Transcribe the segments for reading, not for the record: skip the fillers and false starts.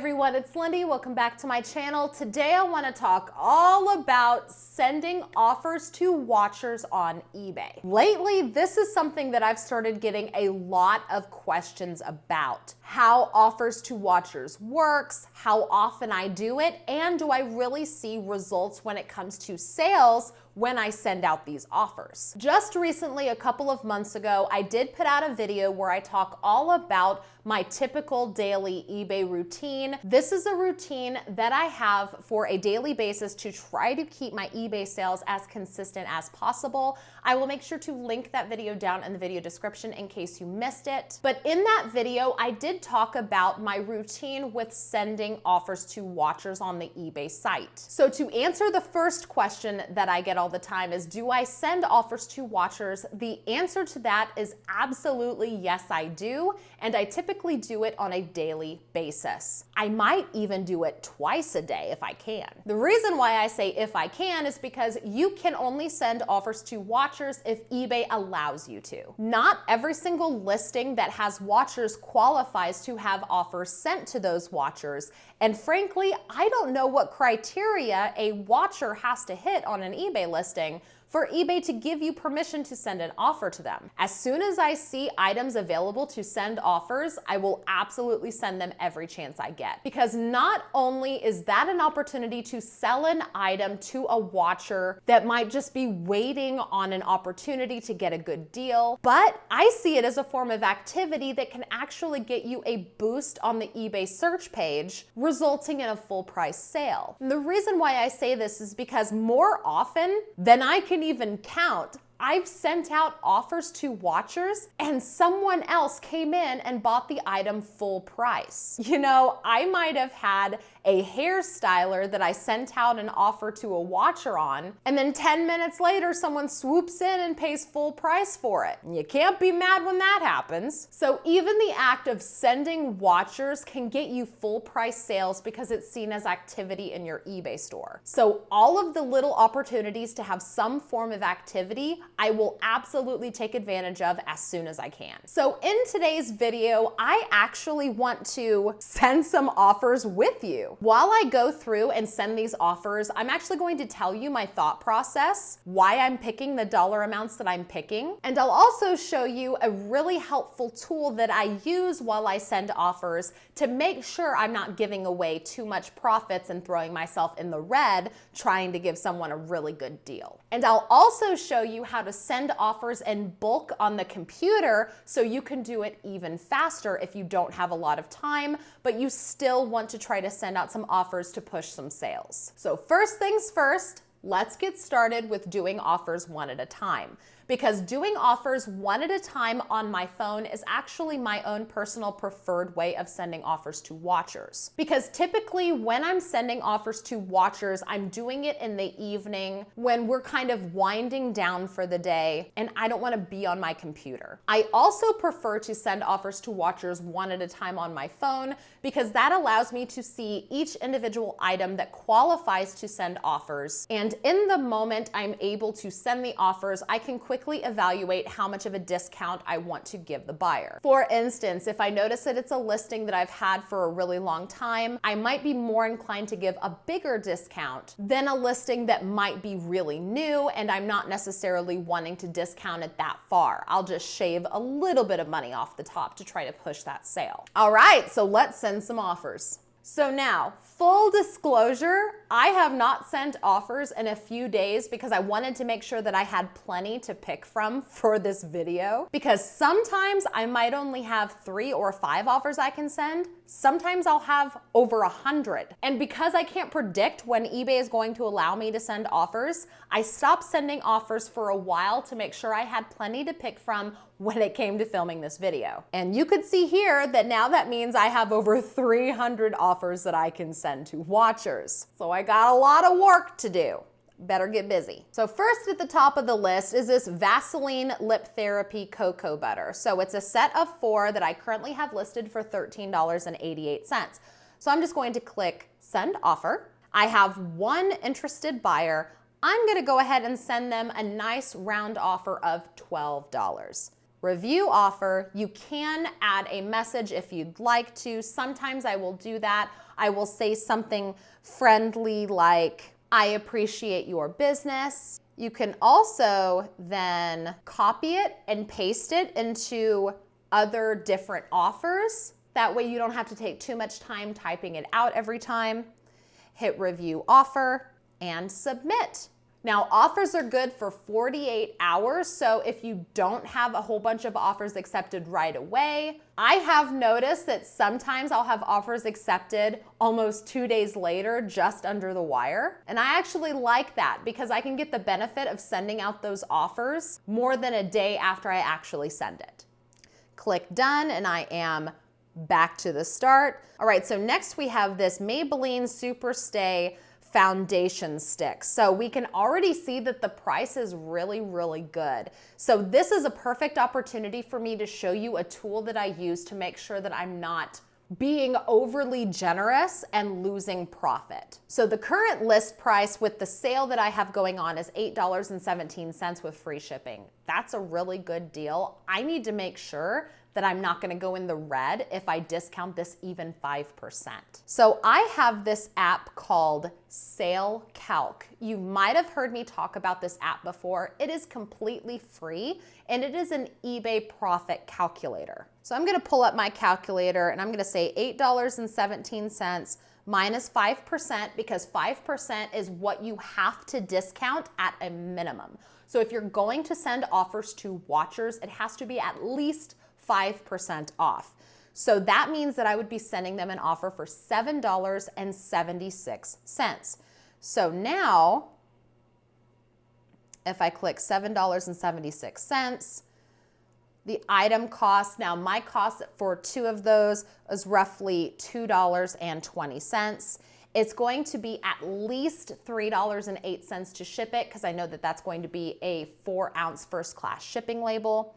everyone, it's Lindey. Welcome back to my channel. Today I want to talk all about sending offers to watchers on eBay. Lately, this is something that I've started getting a lot of questions about. How offers to watchers works, how often I do it, and do I really see results when it comes to sales when I send out these offers. Just recently, a couple of months ago, I did put out a video where I talk all about my typical daily eBay routine. This is a routine that I have for a daily basis to try to keep my eBay sales as consistent as possible. I will make sure to link that video down in the video description in case you missed it. But in that video, I did talk about my routine with sending offers to watchers on the eBay site. So to answer the first question that I get all the time is, do I send offers to watchers? The answer to that is absolutely yes, I do. And I typically do it on a daily basis. I might even do it twice a day if I can. The reason why I say if I can is because you can only send offers to watchers if eBay allows you to. Not every single listing that has watchers qualifies to have offers sent to those watchers. And frankly, I don't know what criteria a watcher has to hit on an eBay listing for eBay to give you permission to send an offer to them. As soon as I see items available to send offers, I will absolutely send them every chance I get. Because not only is that an opportunity to sell an item to a watcher that might just be waiting on an opportunity to get a good deal, but I see it as a form of activity that can actually get you a boost on the eBay search page, resulting in a full price sale. And the reason why I say this is because more often than I can even count, I've sent out offers to watchers and someone else came in and bought the item full price. You know, I might have had a hairstyler that I sent out an offer to a watcher on, and then 10 minutes later, someone swoops in and pays full price for it. And you can't be mad when that happens. So even the act of sending watchers can get you full price sales because it's seen as activity in your eBay store. So all of the little opportunities to have some form of activity, I will absolutely take advantage of as soon as I can. So in today's video, I actually want to send some offers with you. While I go through and send these offers, I'm actually going to tell you my thought process, why I'm picking the dollar amounts that I'm picking, and I'll also show you a really helpful tool that I use while I send offers to make sure I'm not giving away too much profits and throwing myself in the red trying to give someone a really good deal. And I'll also show you how to send offers in bulk on the computer so you can do it even faster if you don't have a lot of time, but you still want to try to send out some offers to push some sales. So first things first, let's get started with doing offers one at a time. Because doing offers one at a time on my phone is actually my own personal preferred way of sending offers to watchers. Because typically when I'm sending offers to watchers, I'm doing it in the evening when we're kind of winding down for the day and I don't want to be on my computer. I also prefer to send offers to watchers one at a time on my phone because that allows me to see each individual item that qualifies to send offers. And in the moment I'm able to send the offers, I can quickly evaluate how much of a discount I want to give the buyer. For instance, if I notice that it's a listing that I've had for a really long time, I might be more inclined to give a bigger discount than a listing that might be really new and I'm not necessarily wanting to discount it that far. I'll just shave a little bit of money off the top to try to push that sale. All right, so let's send some offers. So now, full disclosure, I have not sent offers in a few days because I wanted to make sure that I had plenty to pick from for this video. Because sometimes I might only have 3 or 5 offers I can send. Sometimes I'll have over 100. And because I can't predict when eBay is going to allow me to send offers, I stopped sending offers for a while to make sure I had plenty to pick from when it came to filming this video. And you could see here that now that means I have over 300 offers that I can send to watchers. So I got a lot of work to do. Better get busy. So first at the top of the list is this Vaseline Lip Therapy Cocoa Butter. So it's a set of 4 that I currently have listed for $13.88. So I'm just going to click Send Offer. I have 1 interested buyer. I'm gonna go ahead and send them a nice round offer of $12. review offer. You can add a message if you'd like to. Sometimes I will do that. I will say something friendly like, I appreciate your business. You can also then copy it and paste it into other different offers. That way you don't have to take too much time typing it out every time. Hit review offer and submit. Now, offers are good for 48 hours, so if you don't have a whole bunch of offers accepted right away, I have noticed that sometimes I'll have offers accepted almost 2 days later, just under the wire. And I actually like that because I can get the benefit of sending out those offers more than a day after I actually send it. Click done, and I am back to the start. All right, so next we have this Maybelline Super Stay foundation stick. So we can already see that the price is really, really good. So this is a perfect opportunity for me to show you a tool that I use to make sure that I'm not being overly generous and losing profit. So the current list price with the sale that I have going on is $8.17 with free shipping. That's a really good deal. I need to make sure that I'm not gonna go in the red if I discount this even 5%. So I have this app called Sale Calc. You might have heard me talk about this app before. It is completely free and it is an eBay profit calculator. So I'm gonna pull up my calculator and I'm gonna say $8.17 minus 5% because 5% is what you have to discount at a minimum. So if you're going to send offers to watchers, it has to be at least 5% off. So that means that I would be sending them an offer for $7.76. So now, if I click $7.76, the item cost, now my cost for 2 of those is roughly $2.20. It's going to be at least $3.08 to ship it because I know that that's going to be a 4-ounce first class shipping label.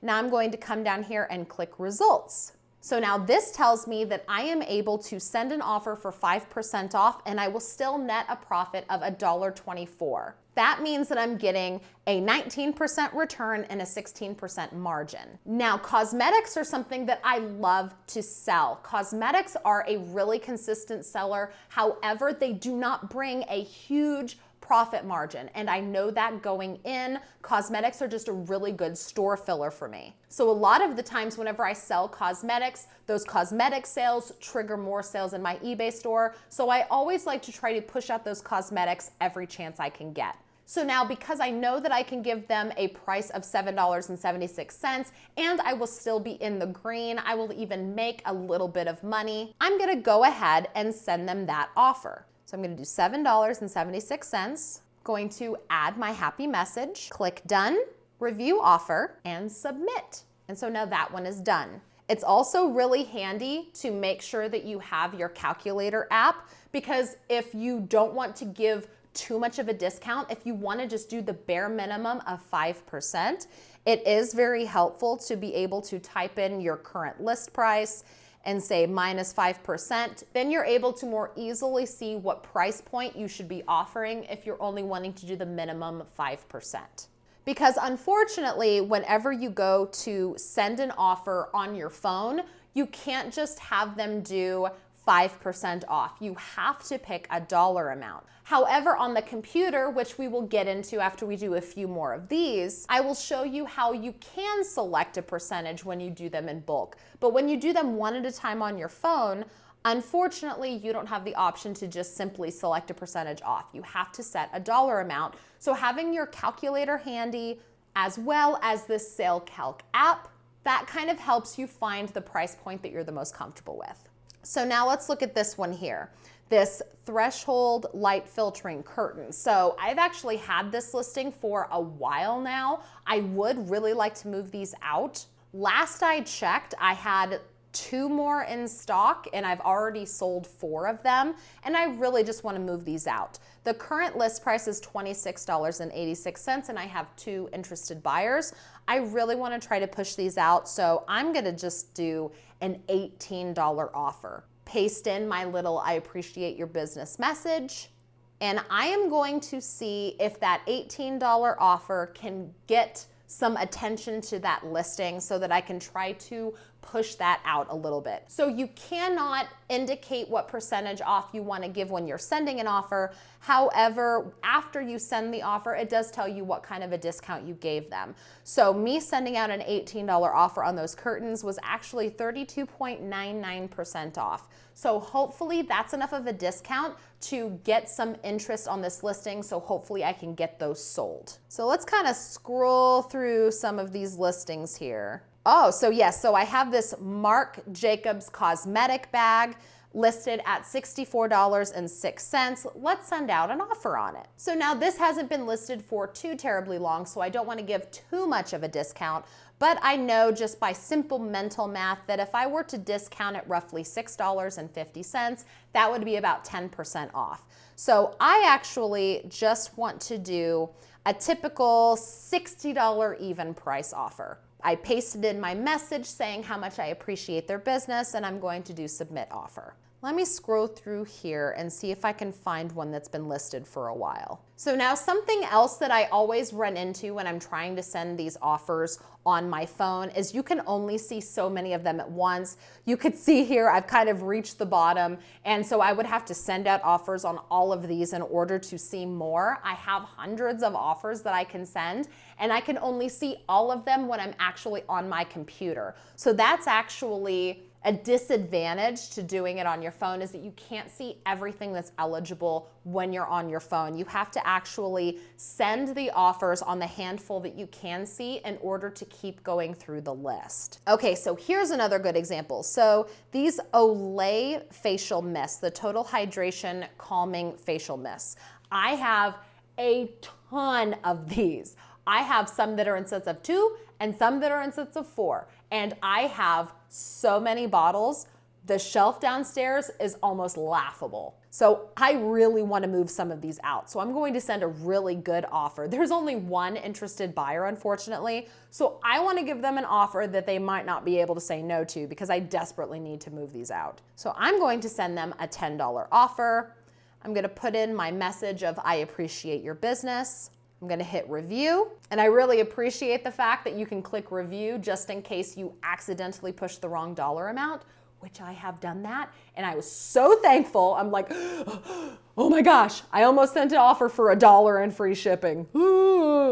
Now I'm going to come down here and click results. So now this tells me that I am able to send an offer for 5% off and I will still net a profit of $1.24. That means that I'm getting a 19% return and a 16% margin. Now, cosmetics are something that I love to sell. Cosmetics are a really consistent seller. However, they do not bring a huge profit margin. And I know that going in, cosmetics are just a really good store filler for me. So a lot of the times whenever I sell cosmetics, those cosmetic sales trigger more sales in my eBay store. So I always like to try to push out those cosmetics every chance I can get. So now because I know that I can give them a price of $7.76 and I will still be in the green, I will even make a little bit of money, I'm gonna go ahead and send them that offer. So I'm gonna do $7.76, going to add my happy message, click done, review offer, and submit. And so now that one is done. It's also really handy to make sure that you have your calculator app because if you don't want to give too much of a discount, if you wanna just do the bare minimum of 5%, it is very helpful to be able to type in your current list price and say minus 5%, then you're able to more easily see what price point you should be offering if you're only wanting to do the minimum 5%. Because unfortunately, whenever you go to send an offer on your phone, you can't just have them do 5% off. You have to pick a dollar amount. However, on the computer, which we will get into after we do a few more of these, I will show you how you can select a percentage when you do them in bulk. But when you do them one at a time on your phone, unfortunately, you don't have the option to just simply select a percentage off. You have to set a dollar amount. So having your calculator handy, as well as this Sale Calc app, that kind of helps you find the price point that you're the most comfortable with. So now let's look at this one here, this threshold light filtering curtain. So I've actually had this listing for a while now. I would really like to move these out. Last I checked, I had 2 more in stock and I've already sold 4 of them, and I really just want to move these out. The current list price is $26.86 and I have 2 interested buyers. I really want to try to push these out, so I'm going to just do an $18 offer. Paste in my little I appreciate your business message, and I am going to see if that $18 offer can get some attention to that listing so that I can try to push that out a little bit. So you cannot indicate what percentage off you want to give when you're sending an offer. However, after you send the offer, it does tell you what kind of a discount you gave them. So me sending out an $18 offer on those curtains was actually 32.99% off. So hopefully that's enough of a discount to get some interest on this listing. So hopefully I can get those sold. So let's kind of scroll through some of these listings here. Oh, so yes, so I have this Marc Jacobs cosmetic bag listed at $64.06. Let's send out an offer on it. So now this hasn't been listed for too terribly long, so I don't want to give too much of a discount, but I know just by simple mental math that if I were to discount it roughly $6.50, that would be about 10% off. So I actually just want to do a typical $60 even price offer. I pasted in my message saying how much I appreciate their business, and I'm going to do submit offer. Let me scroll through here and see if I can find one that's been listed for a while. So now something else that I always run into when I'm trying to send these offers on my phone is you can only see so many of them at once. You could see here I've kind of reached the bottom, and so I would have to send out offers on all of these in order to see more. I have hundreds of offers that I can send, and I can only see all of them when I'm actually on my computer. So that's actually a disadvantage to doing it on your phone, is that you can't see everything that's eligible when you're on your phone. You have to actually send the offers on the handful that you can see in order to keep going through the list. Okay, so here's another good example. So these Olay facial mists, the Total Hydration Calming Facial Mists. I have a ton of these. I have some that are in sets of 2 and some that are in sets of 4. And I have so many bottles, the shelf downstairs is almost laughable. So I really want to move some of these out. So I'm going to send a really good offer. There's only one interested buyer, unfortunately. So I want to give them an offer that they might not be able to say no to, because I desperately need to move these out. So I'm going to send them a $10 offer. I'm going to put in my message of I appreciate your business. I'm gonna hit review, and I really appreciate the fact that you can click review just in case you accidentally push the wrong dollar amount, which I have done that, and I was so thankful. I'm like, oh my gosh, I almost sent an offer for $1 and free shipping.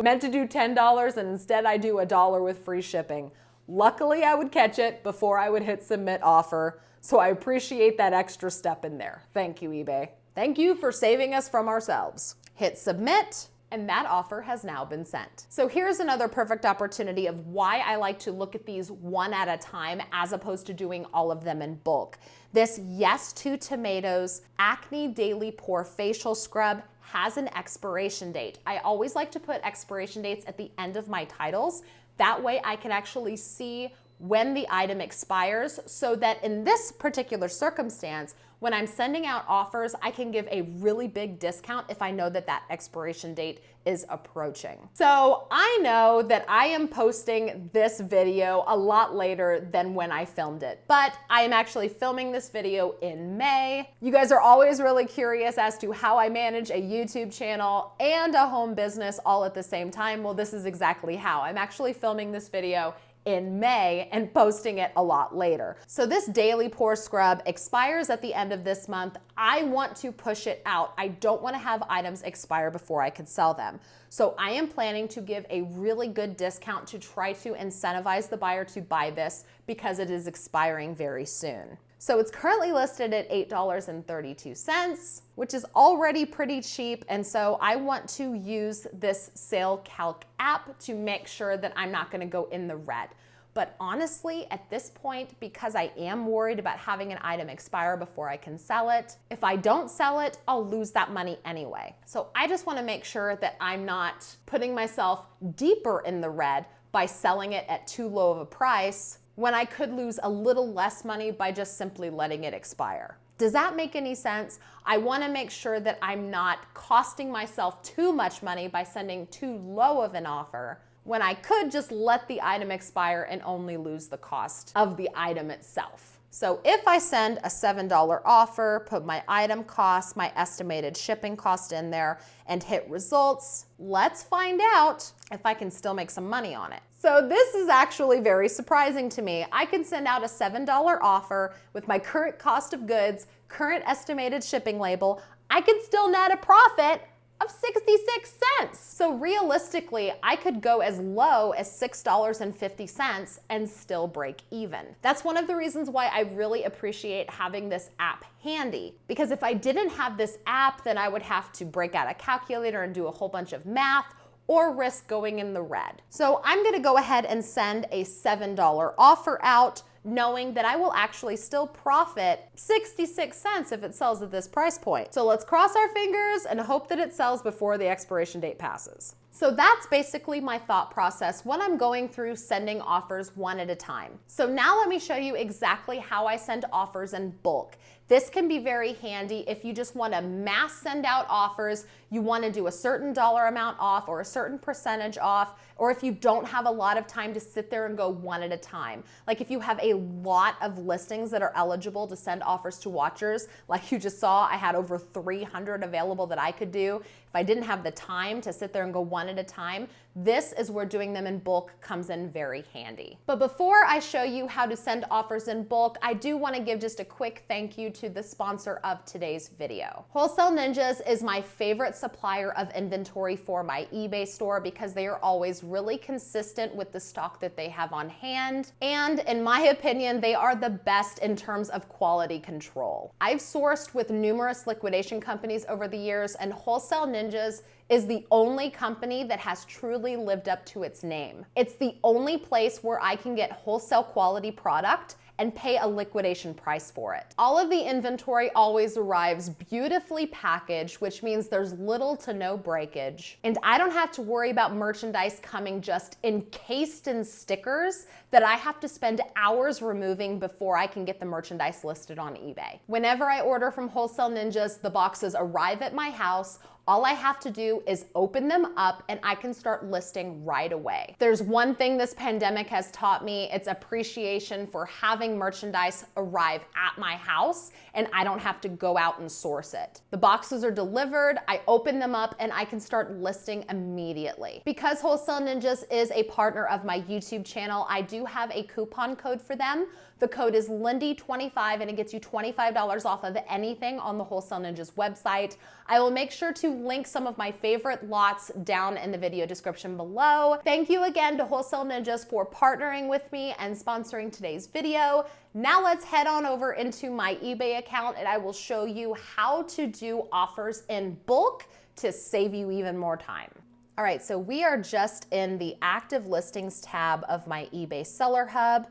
Meant to do $10, and instead I do $1 with free shipping. Luckily, I would catch it before I would hit submit offer, so I appreciate that extra step in there. Thank you, eBay. Thank you for saving us from ourselves. Hit submit. And that offer has now been sent. So here's another perfect opportunity of why I like to look at these one at a time as opposed to doing all of them in bulk. This Yes to Tomatoes Acne Daily Pore Facial Scrub has an expiration date. I always like to put expiration dates at the end of my titles. That way I can actually see when the item expires, so that in this particular circumstance, when I'm sending out offers, I can give a really big discount if I know that that expiration date is approaching. So I know that I am posting this video a lot later than when I filmed it, but I am actually filming this video in May. You guys are always really curious as to how I manage a YouTube channel and a home business all at the same time. Well, this is exactly how. I'm actually filming this video in May and posting it a lot later. So this daily pore scrub expires at the end of this month. I want to push it out. I don't want to have items expire before I can sell them. So I am planning to give a really good discount to try to incentivize the buyer to buy this because it is expiring very soon. So it's currently listed at $8.32, which is already pretty cheap. And so I want to use this Sale Calc app to make sure that I'm not gonna go in the red. But honestly, at this point, because I am worried about having an item expire before I can sell it, if I don't sell it, I'll lose that money anyway. So I just wanna make sure that I'm not putting myself deeper in the red by selling it at too low of a price when I could lose a little less money by just simply letting it expire. Does that make any sense? I wanna make sure that I'm not costing myself too much money by sending too low of an offer when I could just let the item expire and only lose the cost of the item itself. So if I send a $7 offer, put my item cost, my estimated shipping cost in there, and hit results, let's find out if I can still make some money on it. So this is actually very surprising to me. I can send out a $7 offer with my current cost of goods, current estimated shipping label. I can still net a profit of 66 cents. So realistically, I could go as low as $6.50 and still break even. That's one of the reasons why I really appreciate having this app handy, because if I didn't have this app, then I would have to break out a calculator and do a whole bunch of math or risk going in the red. So I'm gonna go ahead and send a $7 offer out, knowing that I will actually still profit 66 cents if it sells at this price point. So let's cross our fingers and hope that it sells before the expiration date passes. So that's basically my thought process when I'm going through sending offers one at a time. So now let me show you exactly how I send offers in bulk. This can be very handy if you just want to mass send out offers, you want to do a certain dollar amount off or a certain percentage off, or if you don't have a lot of time to sit there and go one at a time. Like if you have a lot of listings that are eligible to send offers to watchers, like you just saw, I had over 300 available that I could do. If I didn't have the time to sit there and go one at a time, this is where doing them in bulk comes in very handy. But before I show you how to send offers in bulk, I do want to give just a quick thank you to the sponsor of today's video. Wholesale Ninjas is my favorite supplier of inventory for my eBay store because they are always really consistent with the stock that they have on hand. And in my opinion, they are the best in terms of quality control. I've sourced with numerous liquidation companies over the years, and Wholesale Ninjas is the only company that has truly lived up to its name. It's the only place where I can get wholesale quality product and pay a liquidation price for it. All of the inventory always arrives beautifully packaged, which means there's little to no breakage. And I don't have to worry about merchandise coming just encased in stickers that I have to spend hours removing before I can get the merchandise listed on eBay. Whenever I order from Wholesale Ninjas, the boxes arrive at my house. All I have to do is open them up and I can start listing right away. There's one thing this pandemic has taught me, it's appreciation for having merchandise arrive at my house and I don't have to go out and source it. The boxes are delivered, I open them up and I can start listing immediately. Because Wholesale Ninjas is a partner of my YouTube channel, I do have a coupon code for them. The code is Lindey25 and it gets you $25 off of anything on the Wholesale Ninjas website. I will make sure to link some of my favorite lots down in the video description below. Thank you again to Wholesale Ninjas for partnering with me and sponsoring today's video. Now let's head on over into my eBay account and I will show you how to do offers in bulk to save you even more time. All right, so we are just in the active listings tab of my eBay Seller Hub.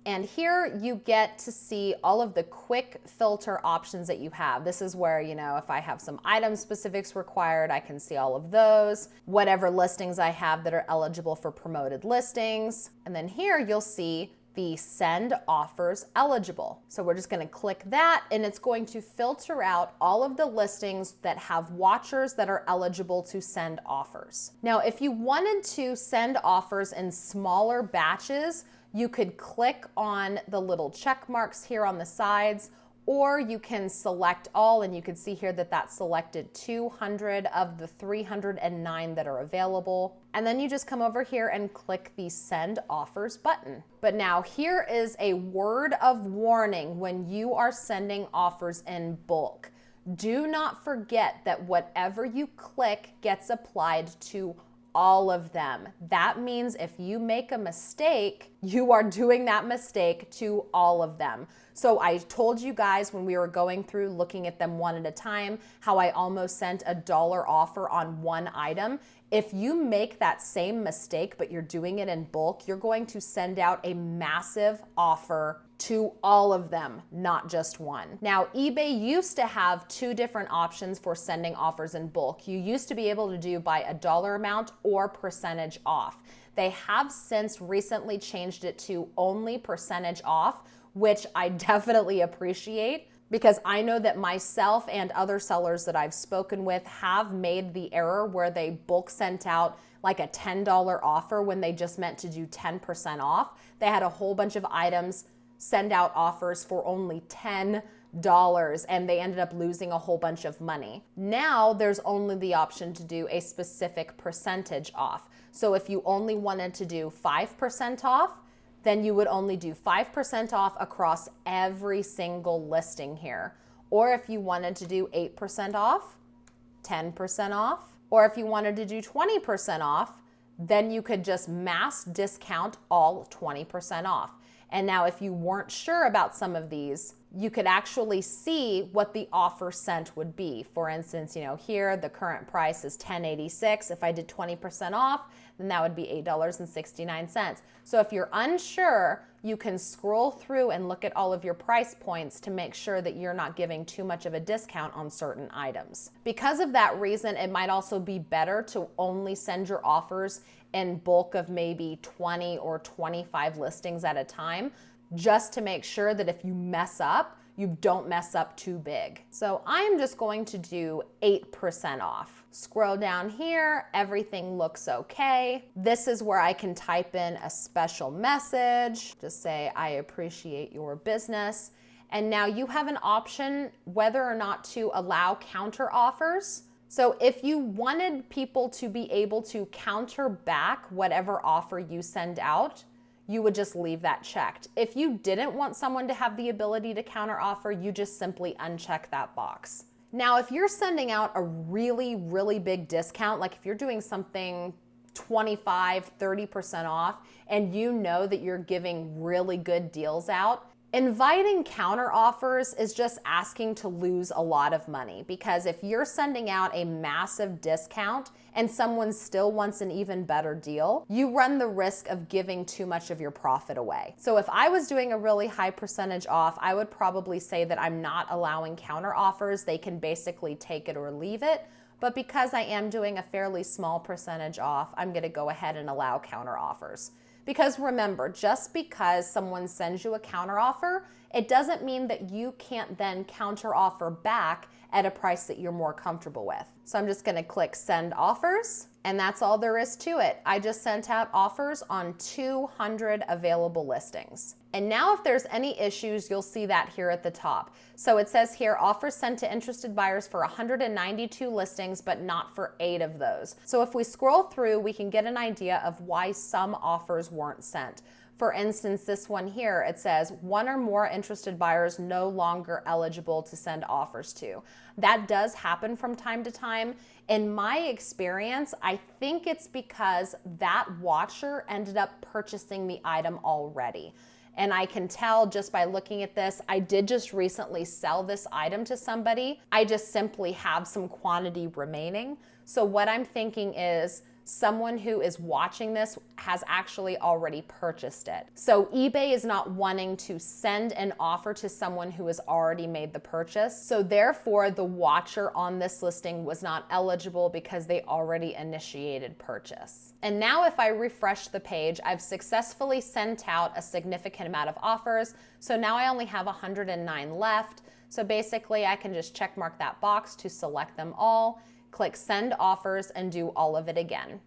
And here you get to see all of the quick filter options that you have. This is where, if I have some item specifics required, I can see all of those, whatever listings I have that are eligible for promoted listings. And then here you'll see the send offers eligible. So we're just gonna click that and it's going to filter out all of the listings that have watchers that are eligible to send offers. Now, if you wanted to send offers in smaller batches, you could click on the little check marks here on the sides, or you can select all, and you can see here that that selected 200 of the 309 that are available. And then you just come over here and click the send offers button. But now here is a word of warning when you are sending offers in bulk. Do not forget that whatever you click gets applied to all of them. That means if you make a mistake, you are doing that mistake to all of them. So I told you guys when we were going through looking at them one at a time, how I almost sent a dollar offer on one item. If you make that same mistake, but you're doing it in bulk, you're going to send out a massive offer to all of them, not just one. Now, eBay used to have two different options for sending offers in bulk. You used to be able to do by a dollar amount or percentage off. They have since recently changed it to only percentage off, which I definitely appreciate, because I know that myself and other sellers that I've spoken with have made the error where they bulk sent out like a $10 offer when they just meant to do 10% off. They had a whole bunch of items send out offers for only $10 and they ended up losing a whole bunch of money. Now there's only the option to do a specific percentage off. So if you only wanted to do 5% off, then you would only do 5% off across every single listing here. Or if you wanted to do 8% off, 10% off, or if you wanted to do 20% off, then you could just mass discount all 20% off. And now if you weren't sure about some of these, you could actually see what the offer sent would be. For instance, here the current price is $10.86. If I did 20% off, then that would be $8.69. So if you're unsure, you can scroll through and look at all of your price points to make sure that you're not giving too much of a discount on certain items. Because of that reason, it might also be better to only send your offers in bulk of maybe 20 or 25 listings at a time, just to make sure that if you mess up, you don't mess up too big. So I'm just going to do 8% off. Scroll down here, everything looks okay. This is where I can type in a special message, just say, I appreciate your business. And now you have an option whether or not to allow counter offers. So if you wanted people to be able to counter back whatever offer you send out, you would just leave that checked. If you didn't want someone to have the ability to counter offer, you just simply uncheck that box. Now, if you're sending out a really, really big discount, like if you're doing something 25, 30% off, and you know that you're giving really good deals out, inviting counter offers is just asking to lose a lot of money, because if you're sending out a massive discount and someone still wants an even better deal, you run the risk of giving too much of your profit away. So if I was doing a really high percentage off, I would probably say that I'm not allowing counter offers. They can basically take it or leave it. But because I am doing a fairly small percentage off, I'm gonna go ahead and allow counter offers. Because remember, just because someone sends you a counter offer, it doesn't mean that you can't then counter offer back at a price that you're more comfortable with. So I'm just gonna click send offers, and that's all there is to it. I just sent out offers on 200 available listings. And now if there's any issues, you'll see that here at the top. So it says here, offers sent to interested buyers for 192 listings, but not for 8 of those. So if we scroll through, we can get an idea of why some offers weren't sent. For instance, this one here, it says 1 or more interested buyers no longer eligible to send offers to. That does happen from time to time. In my experience, I think it's because that watcher ended up purchasing the item already. And I can tell just by looking at this, I did just recently sell this item to somebody. I just simply have some quantity remaining. So what I'm thinking is someone who is watching this has actually already purchased it. So eBay is not wanting to send an offer to someone who has already made the purchase. So therefore, the watcher on this listing was not eligible because they already initiated purchase. And now if I refresh the page, I've successfully sent out a significant amount of offers. So now I only have 109 left. So basically I can just check mark that box to select them all, click send offers, and do all of it again.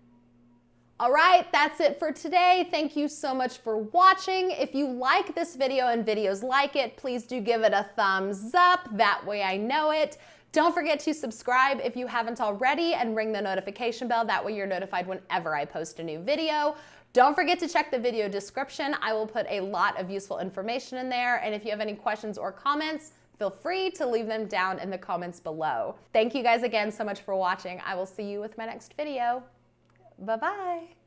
All right, that's it for today. Thank you so much for watching. If you like this video and videos like it, please do give it a thumbs up. That way I know it. Don't forget to subscribe if you haven't already and ring the notification bell. That way you're notified whenever I post a new video. Don't forget to check the video description. I will put a lot of useful information in there. And if you have any questions or comments, feel free to leave them down in the comments below. Thank you guys again so much for watching. I will see you with my next video. Bye-bye.